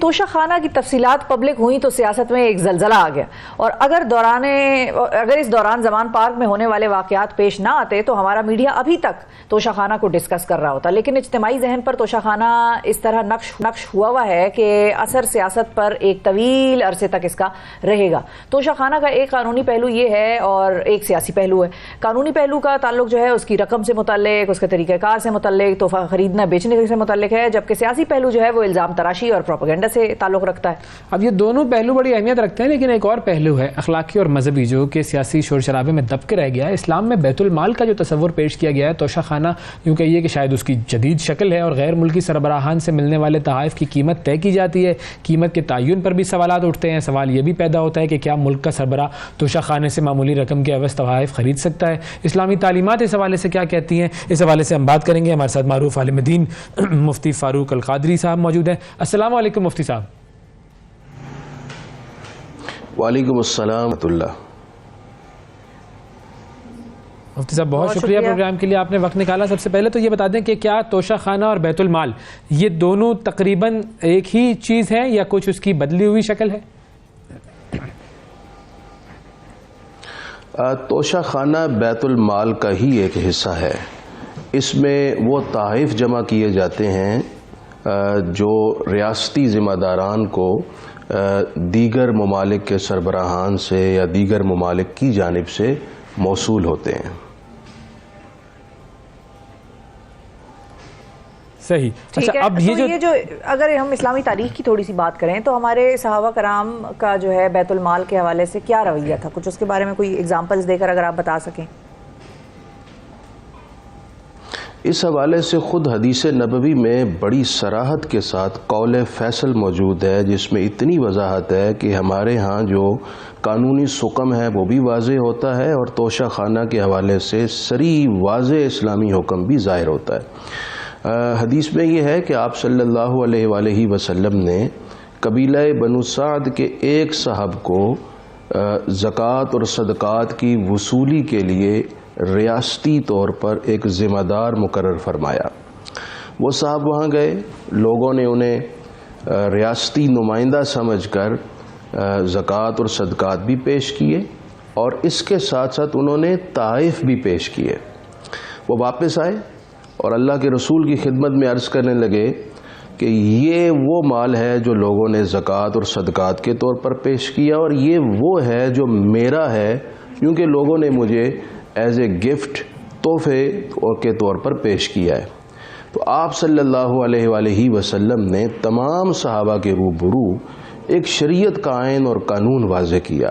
توشہ خانہ کی تفصیلات پبلک ہوئی تو سیاست میں ایک زلزلہ آ گیا، اور اگر اس دوران زمان پارک میں ہونے والے واقعات پیش نہ آتے تو ہمارا میڈیا ابھی تک توشہ خانہ کو ڈسکس کر رہا ہوتا. لیکن اجتماعی ذہن پر توشہ خانہ اس طرح نقش ہوا ہے کہ اثر سیاست پر ایک طویل عرصے تک اس کا رہے گا. توشہ خانہ کا ایک قانونی پہلو یہ ہے اور ایک سیاسی پہلو ہے. قانونی پہلو کا تعلق جو ہے اس کی رقم سے متعلق، اس کے طریقہ کار سے متعلق، تحفہ خریدنا بیچنے سے متعلق ہے، جبکہ سیاسی پہلو جو ہے وہ الزام تراشی اور پروپیگنڈا سے تعلق رکھتا ہے. اب یہ دونوں پہلو بڑی اہمیت رکھتے ہیں، لیکن ایک اور پہلو ہے اخلاقی اور مذہبی جو کہ سیاسی شور شرابے میں دب کے رہ گیا ہے. اسلام میں بیت المال کا جو تصور پیش کیا گیا ہے، توشہ خانہ یوں کہیے کہ شاید اس کی جدید شکل ہے، اور غیر ملکی سربراہان سے ملنے والے تحائف کی قیمت طے کی جاتی ہے. قیمت کے تعین پر بھی سوالات اٹھتے ہیں. سوال یہ بھی پیدا ہوتا ہے کہ کیا ملک کا سربراہ توشہ خانے سے معمولی رقم کے عوض تحائف خرید سکتا ہے؟ اسلامی تعلیمات اس حوالے سے کیا کہتی ہیں؟ اس حوالے سے ہم بات کریں گے. ہمارے ساتھ معروف عالم دین مفتی فاروق القادری صاحب موجود ہیں. السلام علیکم مفتی صاحب. وعلیکم السلام ورحمۃ اللہ. مفتی صاحب بہت شکریہ پروگرام کے لیے، آپ نے وقت نکالا. سب سے پہلے تو یہ بتا دیں کہ کیا توشہ خانہ اور بیت المال یہ دونوں تقریباً ایک ہی چیز ہے یا کچھ اس کی بدلی ہوئی شکل ہے؟ توشہ خانہ بیت المال کا ہی ایک حصہ ہے. اس میں وہ تحائف جمع کیے جاتے ہیں جو ریاستی ذمہ داران کو دیگر ممالک کے سربراہان سے یا دیگر ممالک کی جانب سے موصول ہوتے ہیں. صحیح. اچھا اب یہ جو اگر ہم اسلامی تاریخ کی تھوڑی سی بات کریں تو ہمارے صحابہ کرام کا جو ہے بیت المال کے حوالے سے کیا رویہ تھا، کچھ اس کے بارے میں کوئی ایگزامپلز دے کر اگر آپ بتا سکیں. اس حوالے سے خود حدیث نبوی میں بڑی صراحت کے ساتھ قول فیصل موجود ہے، جس میں اتنی وضاحت ہے کہ ہمارے ہاں جو قانونی سکم ہے وہ بھی واضح ہوتا ہے، اور توشہ خانہ کے حوالے سے صریح واضح اسلامی حکم بھی ظاہر ہوتا ہے. حدیث میں یہ ہے کہ آپ صلی اللہ علیہ وآلہ وسلم نے قبیلہ بنو سعد کے ایک صاحب کو زکوٰۃ اور صدقات کی وصولی کے لیے ریاستی طور پر ایک ذمہ دار مقرر فرمایا. وہ صاحب وہاں گئے، لوگوں نے انہیں ریاستی نمائندہ سمجھ کر زکوٰۃ اور صدقات بھی پیش کیے، اور اس کے ساتھ ساتھ انہوں نے تحائف بھی پیش کیے. وہ واپس آئے اور اللہ کے رسول کی خدمت میں عرض کرنے لگے کہ یہ وہ مال ہے جو لوگوں نے زکوٰۃ اور صدقات کے طور پر پیش کیا، اور یہ وہ ہے جو میرا ہے کیونکہ لوگوں نے مجھے ایز اے گفٹ تحفے کے طور پر پیش کیا ہے. تو آپ صلی اللہ علیہ وآلہ وسلم نے تمام صحابہ کے روبرو ایک شریعت کا آئین اور قانون واضح کیا.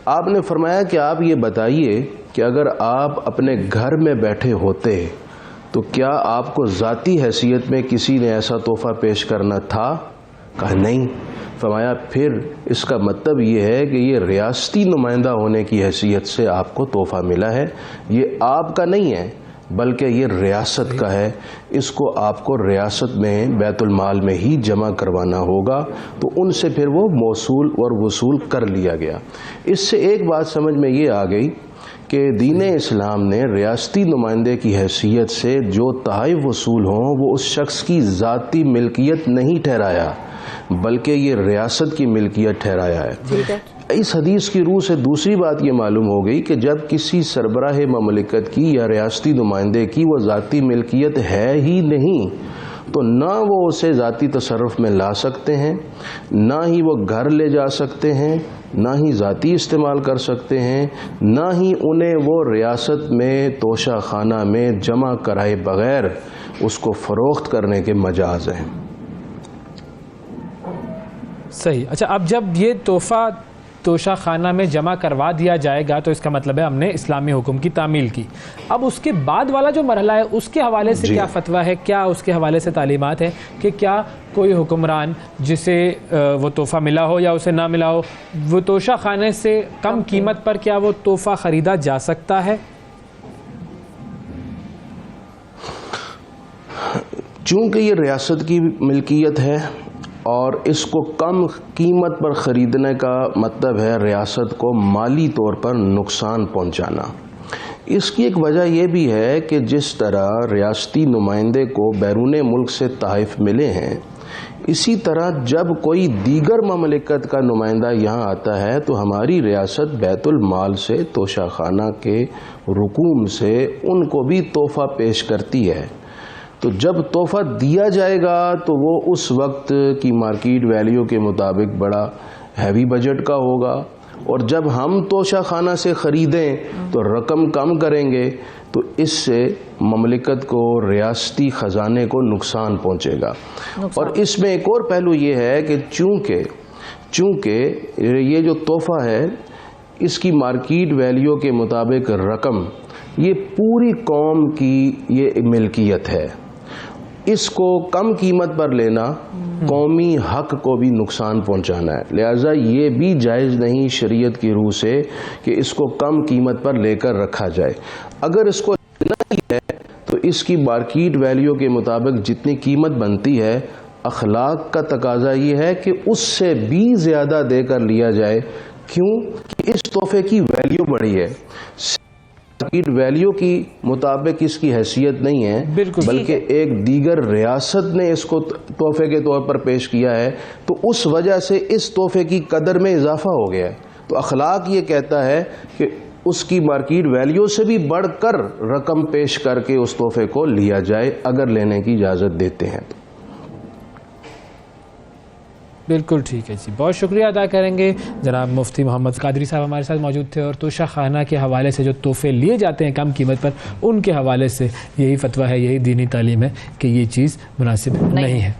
آپ نے فرمایا کہ آپ یہ بتائیے کہ اگر آپ اپنے گھر میں بیٹھے ہوتے تو کیا آپ کو ذاتی حیثیت میں کسی نے ایسا تحفہ پیش کرنا تھا؟ کہا نہیں. فرمایا پھر اس کا مطلب یہ ہے کہ یہ ریاستی نمائندہ ہونے کی حیثیت سے آپ کو تحفہ ملا ہے، یہ آپ کا نہیں ہے بلکہ یہ ریاست کا ہے. اس کو آپ کو ریاست میں بیت المال میں ہی جمع کروانا ہوگا. تو ان سے پھر وہ موصول اور وصول کر لیا گیا. اس سے ایک بات سمجھ میں یہ آ گئی کہ دین اسلام نے ریاستی نمائندے کی حیثیت سے جو تحائف وصول ہوں وہ اس شخص کی ذاتی ملکیت نہیں ٹھہرایا بلکہ یہ ریاست کی ملکیت ٹھہرایا ہے. اس حدیث کی روح سے دوسری بات یہ معلوم ہو گئی کہ جب کسی سربراہ مملکت کی یا ریاستی نمائندے کی وہ ذاتی ملکیت ہے ہی نہیں تو نہ وہ اسے ذاتی تصرف میں لا سکتے ہیں، نہ ہی وہ گھر لے جا سکتے ہیں، نہ ہی ذاتی استعمال کر سکتے ہیں، نہ ہی انہیں وہ ریاست میں توشہ خانہ میں جمع کرائے بغیر اس کو فروخت کرنے کے مجاز ہیں. صحیح. اچھا اب جب یہ تحفہ توشہ خانہ میں جمع کروا دیا جائے گا تو اس کا مطلب ہے ہم نے اسلامی حکم کی تعمیل کی. اب اس کے بعد والا جو مرحلہ ہے اس کے حوالے سے کیا فتویٰ ہے، کیا اس کے حوالے سے تعلیمات ہیں کہ کیا کوئی حکمران جسے وہ تحفہ ملا ہو یا اسے نہ ملا ہو، وہ توشہ خانے سے کم قیمت پر کیا وہ تحفہ خریدا جا سکتا ہے؟ چونکہ یہ ریاست کی ملکیت ہے اور اس کو کم قیمت پر خریدنے کا مطلب ہے ریاست کو مالی طور پر نقصان پہنچانا. اس کی ایک وجہ یہ بھی ہے کہ جس طرح ریاستی نمائندے کو بیرون ملک سے تحائف ملے ہیں، اسی طرح جب کوئی دیگر مملکت کا نمائندہ یہاں آتا ہے تو ہماری ریاست بیت المال سے توشہ خانہ کے رقوم سے ان کو بھی تحفہ پیش کرتی ہے. تو جب تحفہ دیا جائے گا تو وہ اس وقت کی مارکیٹ ویلیو کے مطابق بڑا ہیوی بجٹ کا ہوگا، اور جب ہم توشہ خانہ سے خریدیں تو رقم کم کریں گے، تو اس سے مملکت کو، ریاستی خزانے کو نقصان پہنچے گا. اور اس میں ایک اور پہلو یہ ہے کہ چونکہ یہ جو تحفہ ہے اس کی مارکیٹ ویلیو کے مطابق رقم یہ پوری قوم کی یہ ملکیت ہے، اس کو کم قیمت پر لینا قومی حق کو بھی نقصان پہنچانا ہے. لہٰذا یہ بھی جائز نہیں شریعت کی روح سے کہ اس کو کم قیمت پر لے کر رکھا جائے. اگر اس کو لینا ہی ہے تو اس کی مارکیٹ ویلیو کے مطابق جتنی قیمت بنتی ہے، اخلاق کا تقاضا یہ ہے کہ اس سے بھی زیادہ دے کر لیا جائے. کیوں کہ اس تحفے کی ویلیو بڑی ہے، مارکیٹ ویلیو کی مطابق اس کی حیثیت نہیں ہے، بلکہ ایک دیگر ریاست نے اس کو تحفے کے طور پر پیش کیا ہے، تو اس وجہ سے اس تحفے کی قدر میں اضافہ ہو گیا ہے. تو اخلاق یہ کہتا ہے کہ اس کی مارکیٹ ویلیو سے بھی بڑھ کر رقم پیش کر کے اس تحفے کو لیا جائے اگر لینے کی اجازت دیتے ہیں. بالکل ٹھیک ہے جی، بہت شکریہ ادا کریں گے جناب مفتی محمد قادری صاحب ہمارے ساتھ موجود تھے، اور توشہ خانہ کے حوالے سے جو تحفے لیے جاتے ہیں کم قیمت پر، ان کے حوالے سے یہی فتویٰ ہے، یہی دینی تعلیم ہے کہ یہ چیز مناسب نہیں ہے.